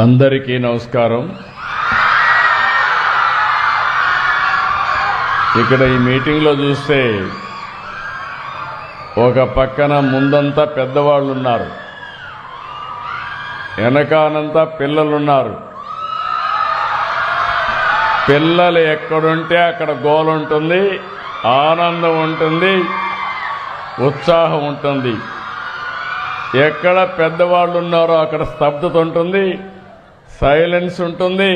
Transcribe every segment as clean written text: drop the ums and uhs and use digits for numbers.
అందరికీ నమస్కారం. ఇక్కడ ఈ మీటింగ్లో చూస్తే ఒక పక్కన ముందంతా పెద్దవాళ్ళు ఉన్నారు, వెనకానంతా పిల్లలున్నారు. పిల్లలు ఎక్కడుంటే అక్కడ గోల ఉంటుంది, ఆనందం ఉంటుంది, ఉత్సాహం ఉంటుంది. ఎక్కడ పెద్దవాళ్ళు ఉన్నారో అక్కడ స్తబ్దత ఉంటుంది, సైలెన్స్ ఉంటుంది.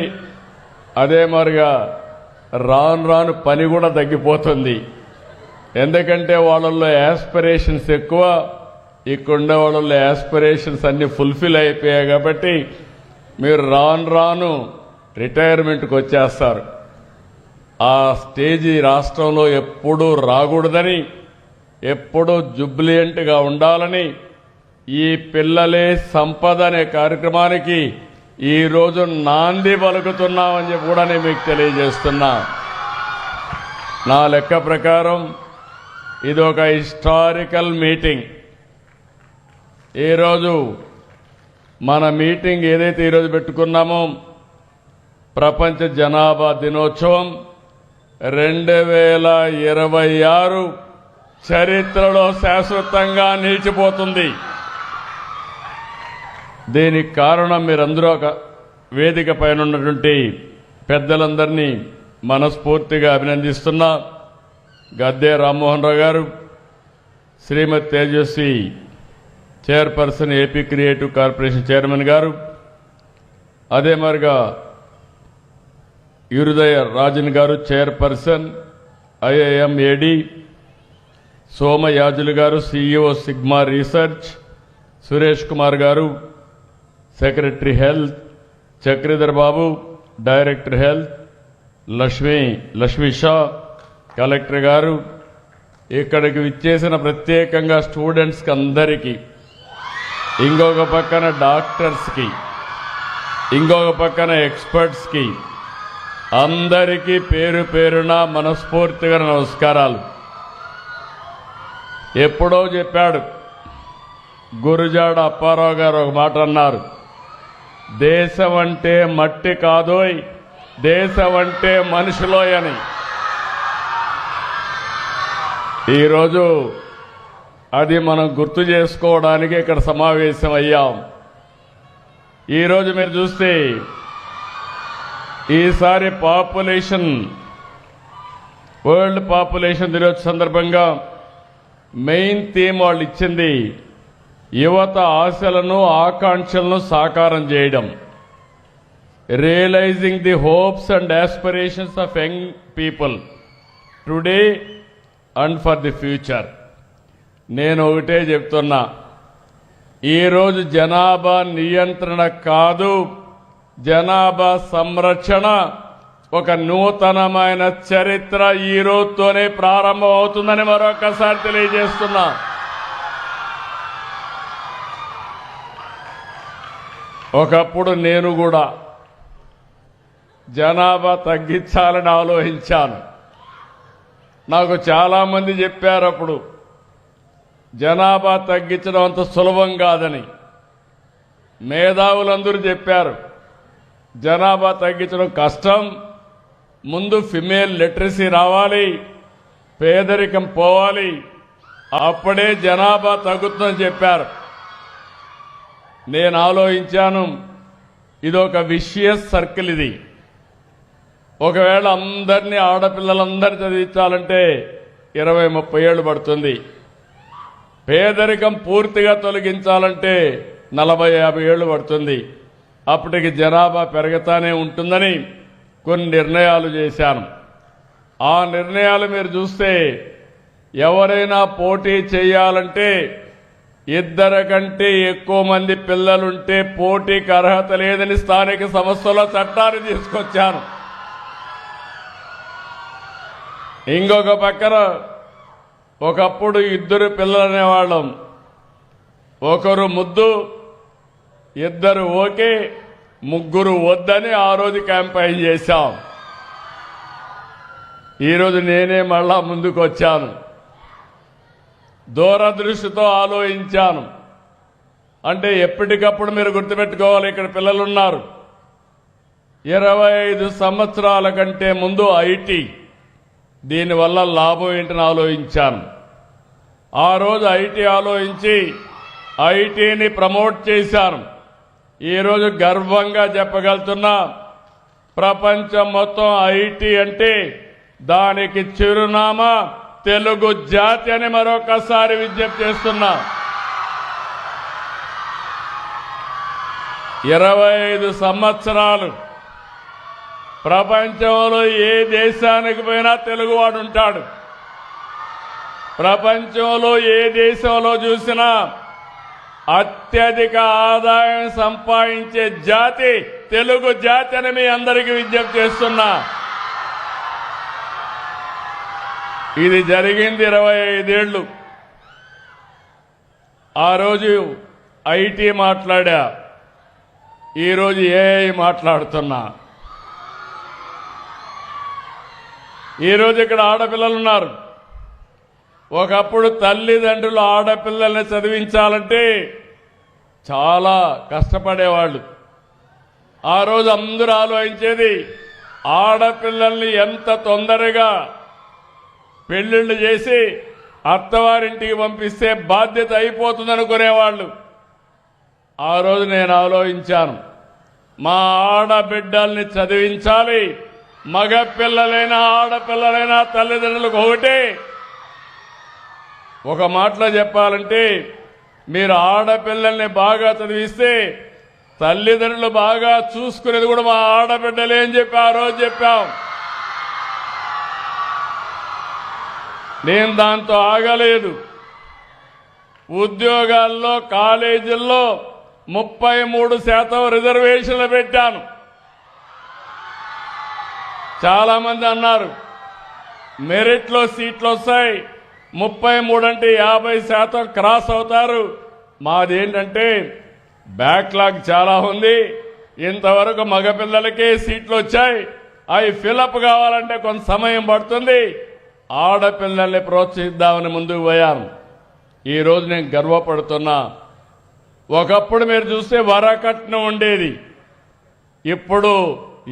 అదే మరిగా రాను రాను పని కూడా తగ్గిపోతుంది. ఎందుకంటే వాళ్ళల్లో యాస్పిరేషన్స్ ఎక్కువ, ఇక్కడుండే వాళ్ళల్లో యాస్పిరేషన్స్ అన్నీ ఫుల్ఫిల్ అయిపోయాయి. కాబట్టి మీరు రాను రాను రిటైర్మెంట్కి వచ్చేస్తారు. ఆ స్టేజీ రాష్ట్రంలో ఎప్పుడూ రాకూడదని, ఎప్పుడూ జుబ్లియంట్గా ఉండాలని ఈ పిల్లలే సంపద అనే కార్యక్రమానికి ఈరోజు నాంది పలుకుతున్నామని చెప్పి కూడా నేను మీకు తెలియజేస్తున్నా. నా లెక్క ప్రకారం ఇది ఒక హిస్టారికల్ మీటింగ్. ఈరోజు మన మీటింగ్ ఏదైతే ఈరోజు పెట్టుకున్నామో ప్రపంచ జనాభా దినోత్సవం 2026 చరిత్రలో శాశ్వతంగా నిలిచిపోతుంది. దీనికి కారణం మీరందరూ ఒక వేదిక పైన ఉన్నటువంటి పెద్దలందరినీ మనస్ఫూర్తిగా అభినందిస్తున్నా. గద్దే రామ్మోహన్ రావు గారు, Shrimati Tejaswi chairperson, AP creative corporation chairman గారు, అదే మరిగా యురుదయ రాజన్ గారు చైర్పర్సన్ ఐఐఎం ఏడి, సోమయాజులు గారు CEO sigma research, Suresh Kumar గారు secretary health, Chakradhar Babu director health, Lakshmi Shah collector గారు, ఇక్కడికి విచ్చేసిన ప్రత్యేకంగా స్టూడెంట్స్కి అందరికీ, ఇంకొక పక్కన డాక్టర్స్కి, ఇంకొక పక్కన ఎక్స్పర్ట్స్కి అందరికీ పేరు పేరున మనస్ఫూర్తిగా నమస్కారాలు. ఎప్పుడో చెప్పాడు గురుజాడ అప్పారావు గారు, ఒక మాట అన్నారు, దేశం అంటే మట్టి కాదోయ్, దేశం అంటే మనుషులోయ్ అని. ఈరోజు అది మనం గుర్తు చేసుకోవడానికి ఇక్కడ సమావేశం అయ్యాం. ఈరోజు మీరు చూస్తే ఈసారి వరల్డ్ పాపులేషన్ దినోత్సవం సందర్భంగా మెయిన్ థీమ్ వాళ్ళు ఇచ్చింది యువత ఆశలను ఆకాంక్షలను సాకారం చేయడం, realising the hopes and aspirations of young people today and for the future. నేను ఒకటే చెప్తున్నా, ఈరోజు జనాభా నియంత్రణ కాదు, జనాభా సంరక్షణ ఒక నూతనమైన చరిత్ర ఈ రోజుతోనే ప్రారంభం అవుతుందని మరొకసారి తెలియజేస్తున్నా. ఒకప్పుడు నేను కూడా జనాభా తగ్గించాలని ఆలోచించాను. నాకు చాలామంది చెప్పారు అప్పుడు జనాభా తగ్గించడం అంత సులభం కాదని. మేధావులందరూ చెప్పారు జనాభా తగ్గించడం కష్టం, ముందు ఫిమేల్ లిటరసీ రావాలి, పేదరికం పోవాలి, అప్పుడే జనాభా తగ్గుతుందని చెప్పారు. నేను ఆలోచించాను, ఇదొక విషియస్ సర్కిల్. ఇది ఒకవేళ అందరినీ ఆడపిల్లలందరినీ చదివించాలంటే 20-30 ఏళ్ళు పడుతుంది. పేదరికం పూర్తిగా తొలగించాలంటే 40-50 ఏళ్ళు పడుతుంది. అప్పటికి జనాభా పెరుగుతానే ఉంటుందని కొన్ని నిర్ణయాలు చేశాను. ఆ నిర్ణయాలు మీరు చూస్తే ఎవరైనా పోటీ చేయాలంటే 2 కంటే ఎక్కువ మంది పిల్లలుంటే పోటీకి అర్హత లేదని స్థానిక సంస్థల చట్టాన్ని తీసుకొచ్చాను. ఇంకొక పక్కన ఒకప్పుడు 2 పిల్లలనేవాళ్ళం, ఒకరు ముద్దు, 2 ఓకే, 3 వద్దని ఆ రోజు క్యాంపెయిన్ చేశాం. ఈరోజు నేనే మళ్ళా ముందుకు వచ్చాను. దూరదృష్టితో ఆలోచించాను. అంటే ఎప్పటికప్పుడు మీరు గుర్తుపెట్టుకోవాలి, ఇక్కడ పిల్లలు ఉన్నారు. 25 సంవత్సరాల కంటే ముందు ఐటీ, దీనివల్ల లాభం ఏంటని ఆలోచించాను. ఆ రోజు ఐటీ ఆలోచించి ఐటీని ప్రమోట్ చేశాను. ఈరోజు గర్వంగా చెప్పగలుగుతున్నా, ప్రపంచం మొత్తం ఐటీ అంటే దానికి చిరునామా తెలుగు జాతి అని మరొకసారి విజ్ఞప్తి చేస్తున్నా. 25 సంవత్సరాలు ప్రపంచంలో ఏ దేశానికి పోయినా తెలుగువాడు ఉంటాడు. ప్రపంచంలో ఏ దేశంలో చూసినా అత్యధిక ఆదాయం సంపాదించే జాతి తెలుగు జాతి అని మీ అందరికీ విజ్ఞప్తి చేస్తున్నా. ఇది జరిగింది 25 ఏళ్లు. ఆ రోజు ఐటీ మాట్లాడా, ఈరోజు ఏఐ మాట్లాడుతున్నా. ఈరోజు ఇక్కడ ఆడపిల్లలు ఉన్నారు. ఒకప్పుడు తల్లిదండ్రులు ఆడపిల్లల్ని చదివించాలంటే చాలా కష్టపడేవాళ్ళు. ఆ రోజు అందరూ ఆలోచించేది, ఆడపిల్లల్ని ఎంత తొందరగా పెళ్లిళ్ళు చేసి అత్తవారింటికి పంపిస్తే బాధ్యత అయిపోతుందనుకునేవాళ్ళు. ఆ రోజు నేను ఆలోచించాను, మా ఆడబిడ్డల్ని చదివించాలి. మగ పిల్లలైనా ఆడపిల్లలైనా తల్లిదండ్రులకు ఒకటే. ఒక మాటలో చెప్పాలంటే, మీరు ఆడపిల్లల్ని బాగా చదివిస్తే తల్లిదండ్రులు బాగా చూసుకునేది కూడా మా ఆడబిడ్డలే అని చెప్పి ఆ రోజు చెప్పాం. నేను దాంతో ఆగలేదు. ఉద్యోగాల్లో, కాలేజీల్లో 33% రిజర్వేషన్లు పెట్టాను. చాలా మంది అన్నారు మెరిట్లో సీట్లు వస్తాయి, 33 అంటే 50% క్రాస్ అవుతారు. మాదేంటంటే బ్యాక్లాగ్ చాలా ఉంది. ఇంతవరకు మగపిల్లలకే సీట్లు వచ్చాయి, అవి ఫిలప్ కావాలంటే కొంత సమయం పడుతుంది. ఆడపిల్లల్ని ప్రోత్సహిద్దామని ముందుకు పోయాను. ఈరోజు నేను గర్వపడుతున్నా. ఒకప్పుడు మీరు చూస్తే వరకట్నం ఉండేది, ఇప్పుడు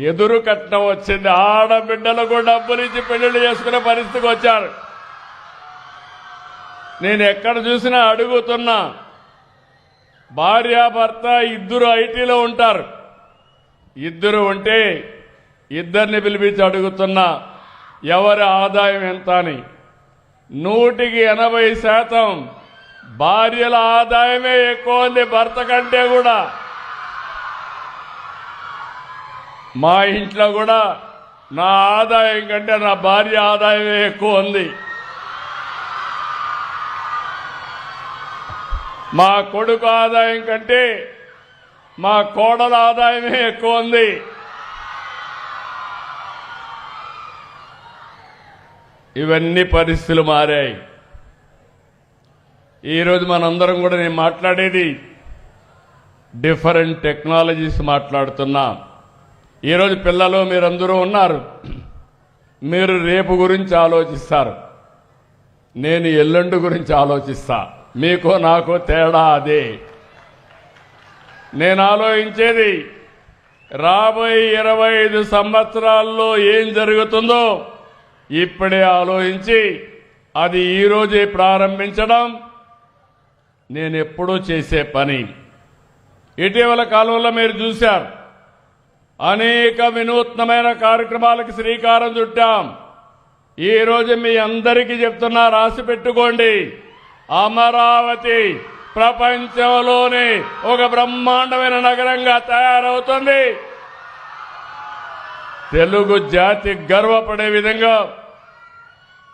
ఎదురు కట్నం వచ్చింది. ఆడబిడ్డలకు డబ్బులు ఇచ్చి పెళ్లిళ్ళు చేసుకునే పరిస్థితికి వచ్చారు. నేను ఎక్కడ చూసినా అడుగుతున్నా, భార్యాభర్త ఇద్దరు ఐటీలో ఉంటారు. ఇద్దరు ఉంటే ఇద్దరిని పిలిపించి అడుగుతున్నా, ఎవరి ఆదాయం ఎంత అని. 180% భార్యల ఆదాయమే ఎక్కువ ఉంది భర్త కంటే కూడా. మా ఇంట్లో కూడా నా ఆదాయం కంటే నా భార్య ఆదాయమే ఎక్కువ ఉంది. మా కొడుకు ఆదాయం కంటే మా కోడల ఆదాయమే ఎక్కువ ఉంది. ఇవన్నీ పరిస్థితులు మారాయి. ఈరోజు మనందరం కూడా నేను మాట్లాడేది డిఫరెంట్ టెక్నాలజీస్ మాట్లాడుతున్నాం. ఈరోజు పిల్లలు మీరందరూ ఉన్నారు, మీరు రేపు గురించి ఆలోచిస్తారు, నేను ఎల్లుండి గురించి ఆలోచిస్తా. మీకో నాకో తేడా అదే. నేను ఆలోచించేది రాబోయే 25 సంవత్సరాల్లో ఏం జరుగుతుందో ఇప్పుడే ఆలోచించి అది ఈరోజే ప్రారంభించడం నేను ఎప్పుడూ చేసే పని. ఇటీవల కాలంలో మీరు చూశారు, అనేక వినూత్నమైన కార్యక్రమాలకు శ్రీకారం చుట్టాం. ఈరోజు మీ అందరికీ చెప్తున్నా, రాసి పెట్టుకోండి. అమరావతి ప్రపంచంలోనే ఒక బ్రహ్మాండమైన నగరంగా తయారవుతుంది. తెలుగు జాతి గర్వపడే విధంగా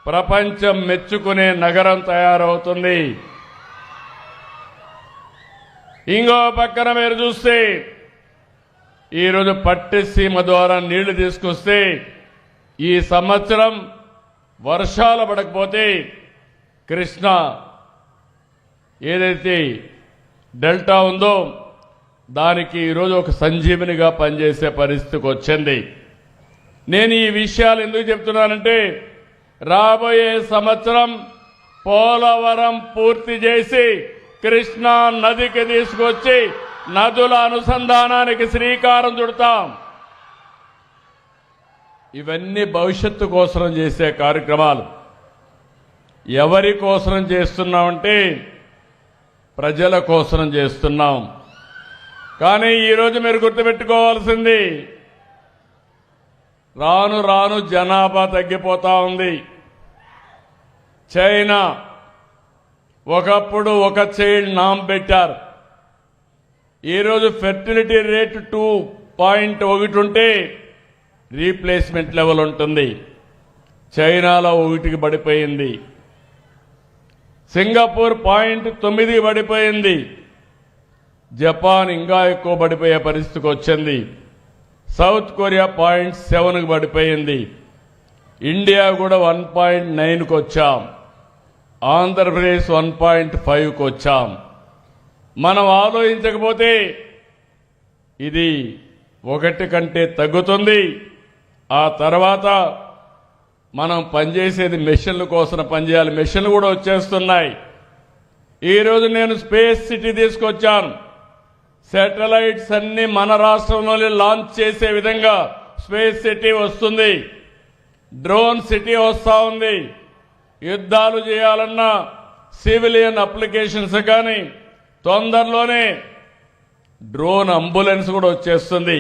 ప్రపంచం మెచ్చుకునే నగరం తయారవుతుంది. ఇంకో పక్కన మీరు చూస్తే ఈరోజు పట్టిసీమ ద్వారా నీళ్లు తీసుకొస్తే ఈ సంవత్సరం వర్షాలు పడకపోతే కృష్ణా ఏదైతే డెల్టా ఉందో దానికి ఈరోజు ఒక సంజీవనిగా పనిచేసే పరిస్థితికి వచ్చింది. నేను ఈ విషయాలు ఎందుకు చెప్తున్నానంటే, రాబోయే సంవత్సరం పోలవరం పూర్తి చేసి కృష్ణా నదికి తీసుకొచ్చి నదుల అనుసంధానానికి శ్రీకారం చుడతాం. ఇవన్నీ భవిష్యత్తు కోసం చేసే కార్యక్రమాలు. ఎవరి కోసం చేస్తున్నామంటే ప్రజల కోసం చేస్తున్నాం. కానీ ఈరోజు మీరు గుర్తుపెట్టుకోవాల్సింది, రాను రాను జనాభా తగ్గిపోతా ఉంది. చైనా ఒకప్పుడు ఒక చైల్డ్ నామ్ పెట్టారు. ఈరోజు ఫెర్టిలిటీ రేట్ 2.1 ఉంటే రీప్లేస్మెంట్ లెవెల్ ఉంటుంది. చైనాలో 1కి పడిపోయింది. సింగపూర్ 0.9 పడిపోయింది. జపాన్ ఇంకా ఎక్కువ పడిపోయే పరిస్థితికి వచ్చింది. సౌత్ కొరియా 0.7కి పడిపోయింది. ఇండియా కూడా 1.9కి వచ్చాం. ఆంధ్రప్రదేశ్ 1.5కి వచ్చాం. మనం ఆలోచించకపోతే ఇది 1 కంటే తగ్గుతుంది. ఆ తర్వాత మనం పనిచేసేది మెషిన్ల కోసం పనిచేయాలి. మెషిన్లు కూడా వచ్చేస్తున్నాయి. ఈరోజు నేను స్పేస్ సిటీ తీసుకొచ్చాను. శాటిలైట్స్ అన్ని మన రాష్ట్రంలోనే లాంచ్ చేసే విధంగా స్పేస్ సిటీ వస్తుంది. డ్రోన్ సిటీ వస్తూ ఉంది. యుద్ధాలు చేయాలన్నా సివిలియన్ అప్లికేషన్స్ కానీ తొందరలోనే డ్రోన్ అంబులెన్స్ కూడా వచ్చేస్తుంది.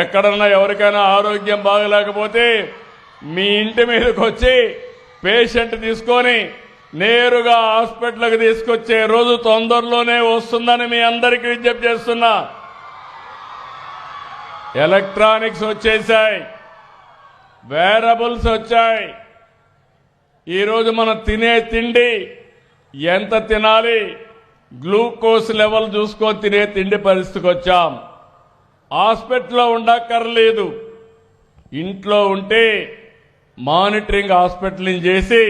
ఎక్కడన్నా ఎవరికైనా ఆరోగ్యం బాగలేకపోతే మీ ఇంటి మీదకి వచ్చి పేషెంట్ తీసుకొని నేరుగా హాస్పిటల్కి తీసుకొచ్చే రోజు తొందరలోనే వస్తుందని మీ అందరికీ విజ్ఞప్తి చేస్తున్నా. ఎలక్ట్రానిక్స్ వచ్చేసాయి, వేరబుల్స్ వచ్చాయి. ఈరోజు మనం తినే తిండి ఎంత తినాలి, గ్లూకోజ్ లెవెల్ చూసుకొని తినే తిండి పరిస్థితికి వచ్చాం. హాస్పిటల్లో ఉండక్కర్లేదు, ఇంట్లో ఉంటే మానిటరింగ్ హాస్పిటలింగ్ చేసి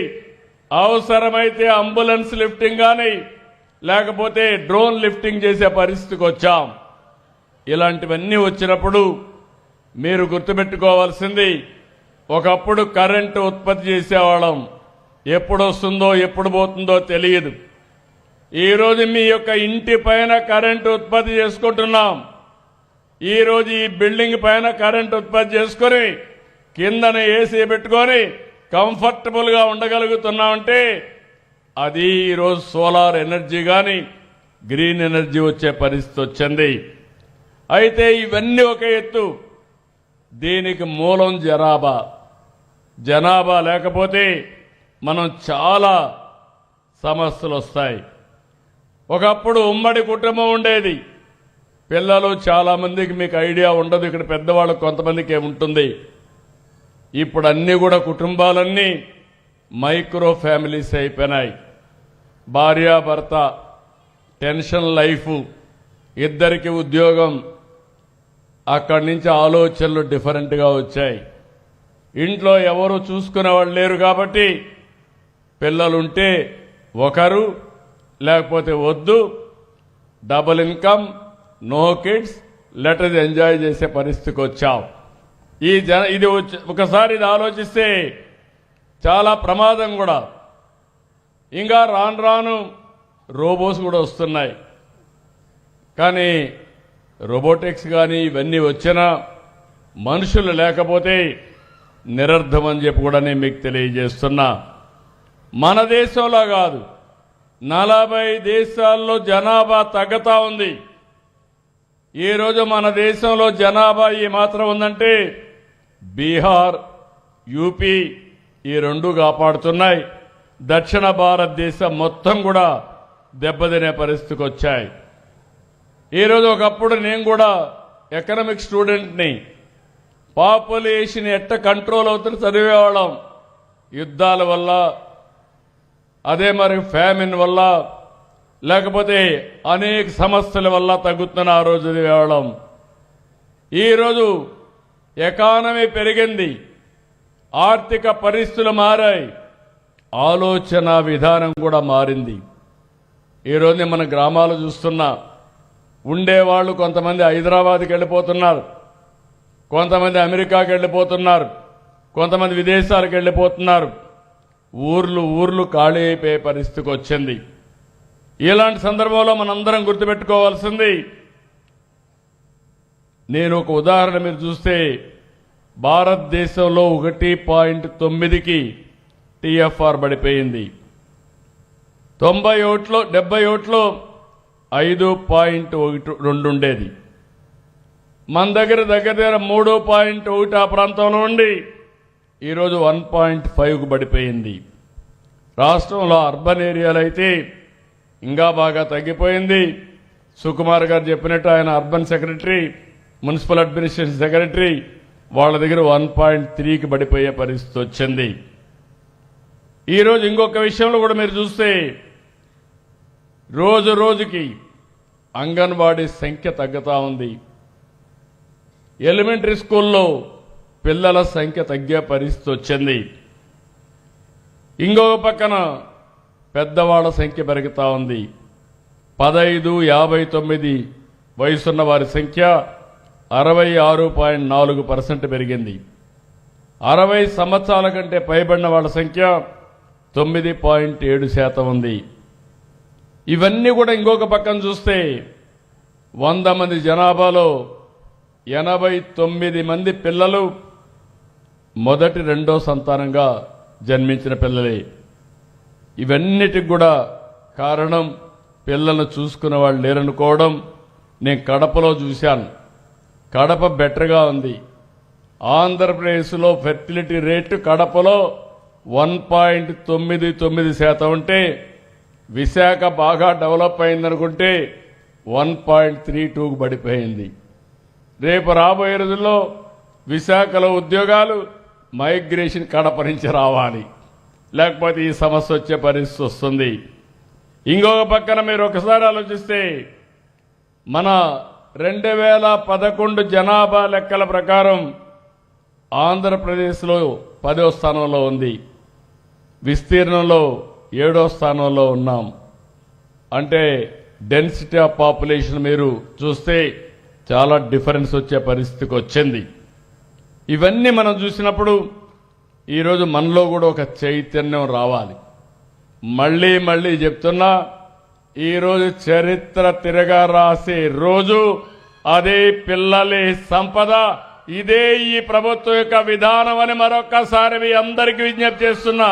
అవసరమైతే అంబులెన్స్ లిఫ్టింగ్ కానీ లేకపోతే డ్రోన్ లిఫ్టింగ్ చేసే పరిస్థితికి వచ్చాం. ఇలాంటివన్నీ వచ్చినప్పుడు మీరు గుర్తుపెట్టుకోవాల్సింది, ఒకప్పుడు కరెంటు ఉత్పత్తి చేసేవాళ్ళం. ఎప్పుడు వస్తుందో ఎప్పుడు పోతుందో తెలియదు. ఈరోజు మీ యొక్క ఇంటి పైన కరెంటు ఉత్పత్తి చేసుకుంటున్నాం. ఈరోజు ఈ బిల్డింగ్ పైన కరెంటు ఉత్పత్తి చేసుకుని కిందన ఏసీ పెట్టుకొని కంఫర్టబుల్గా ఉండగలుగుతున్నామంటే అది ఈరోజు సోలార్ ఎనర్జీ కానీ గ్రీన్ ఎనర్జీ వచ్చే పరిస్థితి వచ్చింది. అయితే ఇవన్నీ ఒక ఎత్తు. దీనికి మూలం జనాభా. జనాభా లేకపోతే మనం చాలా సమస్యలు వస్తాయి. ఒకప్పుడు ఉమ్మడి కుటుంబం ఉండేది. పిల్లలు చాలా మందికి మీకు ఐడియా ఉండదు. ఇక్కడ పెద్దవాళ్ళు కొంతమందికి ఏముంటుంది. ఇప్పుడు అన్నీ కూడా కుటుంబాలన్నీ మైక్రో ఫ్యామిలీస్ అయిపోయినాయి. భార్యాభర్త టెన్షన్ లైఫ్, ఇద్దరికి ఉద్యోగం, అక్కడి నుంచి ఆలోచనలు డిఫరెంట్గా వచ్చాయి. ఇంట్లో ఎవరు చూసుకునే వాళ్ళు లేరు కాబట్టి పిల్లలుంటే ఒకరు లేకపోతే వద్దు, double income, no kids, let us enjoy చేసే పరిస్థితికి వచ్చాం. ఇది ఒకసారి ఇది ఆలోచిస్తే చాలా ప్రమాదం కూడా. ఇంకా రాను రాను రోబోస్ కూడా వస్తున్నాయి. కానీ రోబోటిక్స్ కానీ ఇవన్నీ వచ్చినా మనుషులు లేకపోతే నిరర్థం అని చెప్పి కూడా నేను మీకు తెలియజేస్తున్నా. మన దేశంలో కాదు, 40 దేశాల్లో జనాభా తగ్గుతా ఉంది. ఈరోజు మన దేశంలో జనాభా ఈ మాత్రం ఉందంటే బీహార్, యూపీ ఈ రెండు కాపాడుతున్నాయి. దక్షిణ భారతదేశం మొత్తం కూడా దెబ్బతినే పరిస్థితికి వచ్చాయి. ఈరోజు ఒకప్పుడు నేను కూడా ఎకనామిక్ స్టూడెంట్ని. పాపులేషన్ ఎట్ట కంట్రోల్ అవుతుందో చదివేవాళ్ళం. యుద్ధాల వల్ల, అదే మరి ఫ్యామిన్ వల్ల, లేకపోతే అనేక సమస్యల వల్ల తగ్గుతున్న ఆ రోజు చదివేవాళ్ళం. ఈరోజు ఎకానమీ పెరిగింది, ఆర్థిక పరిస్థితులు మారాయి, ఆలోచన విధానం కూడా మారింది. ఈరోజు మన గ్రామాలు చూస్తున్నా, ఉండేవాళ్ళు కొంతమంది హైదరాబాద్కి వెళ్ళిపోతున్నారు, కొంతమంది అమెరికాకి వెళ్ళిపోతున్నారు, కొంతమంది విదేశాలకు వెళ్ళిపోతున్నారు. ఊర్లు ఖాళీ అయిపోయే పరిస్థితికి వచ్చింది. ఇలాంటి సందర్భంలో మనందరం గుర్తుపెట్టుకోవాల్సింది, నేను ఒక ఉదాహరణ మీరు చూస్తే భారతదేశంలో 1.9కి టీఎఫ్ఆర్ పడిపోయింది. 70 ఓట్లో 5.12 ఉండేది. మన దగ్గర 3.1 ఆ ప్రాంతంలో ఉండి ఈరోజు 1.5కు పడిపోయింది. రాష్ట్రంలో అర్బన్ ఏరియాలో అయితే ఇంకా బాగా తగ్గిపోయింది. సుకుమార్ గారు చెప్పినట్టు ఆయన urban secretary, municipal administration secretary వాళ్ళ దగ్గర 1.3కి పడిపోయే పరిస్థితి వచ్చింది. ఈరోజు ఇంకొక విషయంలో కూడా మీరు చూస్తే రోజు రోజుకి అంగన్వాడీ సంఖ్య తగ్గుతా ఉంది. ఎలిమెంటరీ స్కూల్లో పిల్లల సంఖ్య తగ్గే పరిస్థితి వచ్చింది. ఇంకొక పక్కన పెద్దవాళ్ల సంఖ్య పెరుగుతా ఉంది. 15-59 వయసున్న వారి సంఖ్య 66.4% పెరిగింది. 60 సంవత్సరాల కంటే పైబడిన వాళ్ళ సంఖ్య 9.7% ఉంది. ఇవన్నీ కూడా ఇంకొక పక్కన చూస్తే 100 మంది జనాభాలో 89 మంది పిల్లలు మొదటి రెండో సంతానంగా జన్మించిన పిల్లలే. ఇవన్నిటికి కూడా కారణం పిల్లలను చూసుకునే వాళ్ళు లేరనుకోవడం. నేను కడపలో చూశాను, కడప బెటర్గా ఉంది. ఆంధ్రప్రదేశ్లో ఫెర్టిలిటీ రేటు కడపలో 1.99% ఉంటే విశాఖ బాగా డెవలప్ అయిందనుకుంటే 1.32కు పడిపోయింది. రేపు రాబోయే రోజుల్లో విశాఖలో ఉద్యోగాలు మైగ్రేషన్ కడప నుంచి రావాలి, లేకపోతే ఈ సమస్య వచ్చే పరిస్థితి వస్తుంది. ఇంకొక పక్కన మీరు ఒకసారి ఆలోచిస్తే మన 2011 జనాభా లెక్కల ప్రకారం ఆంధ్రప్రదేశ్లో 10వ స్థానంలో ఉంది, విస్తీర్ణంలో 7వ స్థానంలో ఉన్నాం. అంటే డెన్సిటీ ఆఫ్ పాపులేషన్ మీరు చూస్తే చాలా డిఫరెన్స్ వచ్చే పరిస్థితికి వచ్చింది. ఇవన్నీ మనం చూసినప్పుడు ఈరోజు మనలో కూడా ఒక చైతన్యం రావాలి. మళ్ళీ మళ్ళీ చెప్తున్నా, ఈరోజు చరిత్ర తిరగా రాసే రోజు. అదే పిల్లలే సంపద, ఇదే ఈ ప్రభుత్వం యొక్క విధానం అని మరొక్కసారి మీ అందరికీ విజ్ఞప్తి చేస్తున్నా.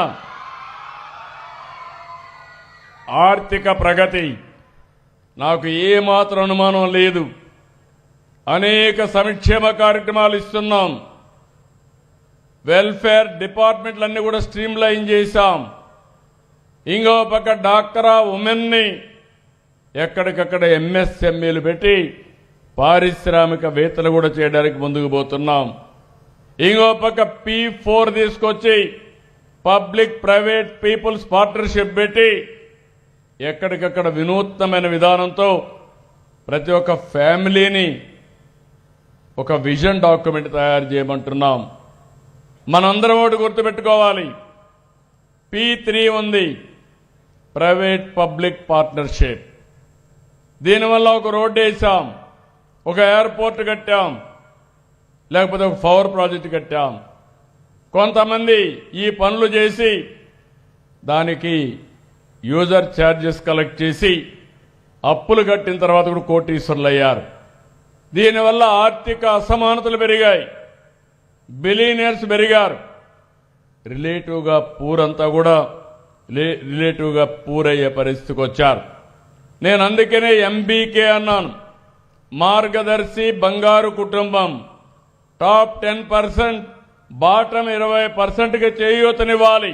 ఆర్థిక ప్రగతి నాకు ఏమాత్రం అనుమానం లేదు. అనేక సంక్షేమ కార్యక్రమాలు ఇస్తున్నాం. వెల్ఫేర్ డిపార్ట్మెంట్లన్నీ కూడా స్ట్రీమ్ లైన్ చేశాం. ఇంకో పక్క డాక్రా ఉమెన్ని ఎక్కడికక్కడ ఎంఎస్ఎంఈలు పెట్టి పారిశ్రామికవేత్తలు కూడా చేయడానికి ముందుకు పోతున్నాం. ఇంకో పక్క P4 తీసుకొచ్చి పబ్లిక్ ప్రైవేట్ పీపుల్స్ పార్ట్నర్షిప్ పెట్టి ఎక్కడికక్కడ వినూత్నమైన విధానంతో ప్రతి ఒక్క ఫ్యామిలీని ఒక విజన్ డాక్యుమెంట్ తయారు చేయమంటున్నాం. మనందరం ఒకటి గుర్తుపెట్టుకోవాలి, P3 ఉంది, ప్రైవేట్ పబ్లిక్ పార్ట్నర్షిప్. దీనివల్ల ఒక రోడ్డు వేసాం, ఒక ఎయిర్పోర్ట్ కట్టాం, లేకపోతే ఒక పవర్ ప్రాజెక్టు కట్టాం. కొంతమంది ఈ పనులు చేసి దానికి యూజర్ ఛార్జెస్ కలెక్ట్ చేసి అప్పులు కట్టిన తర్వాత కూడా కోటీశ్వరులు అయ్యారు. దీనివల్ల ఆర్థిక అసమానతలు పెరిగాయి, బిలియనర్స్ పెరిగారు. రిలేటివ్గా పూరంతా కూడా రిలేటివ్గా పూరయ్యే పరిస్థితికి వచ్చారు. నేను అందుకనే MBK అన్నాను, మార్గదర్శి బంగారు కుటుంబం. టాప్ 10%, బాటం 20%కి చేయూతనివ్వాలి.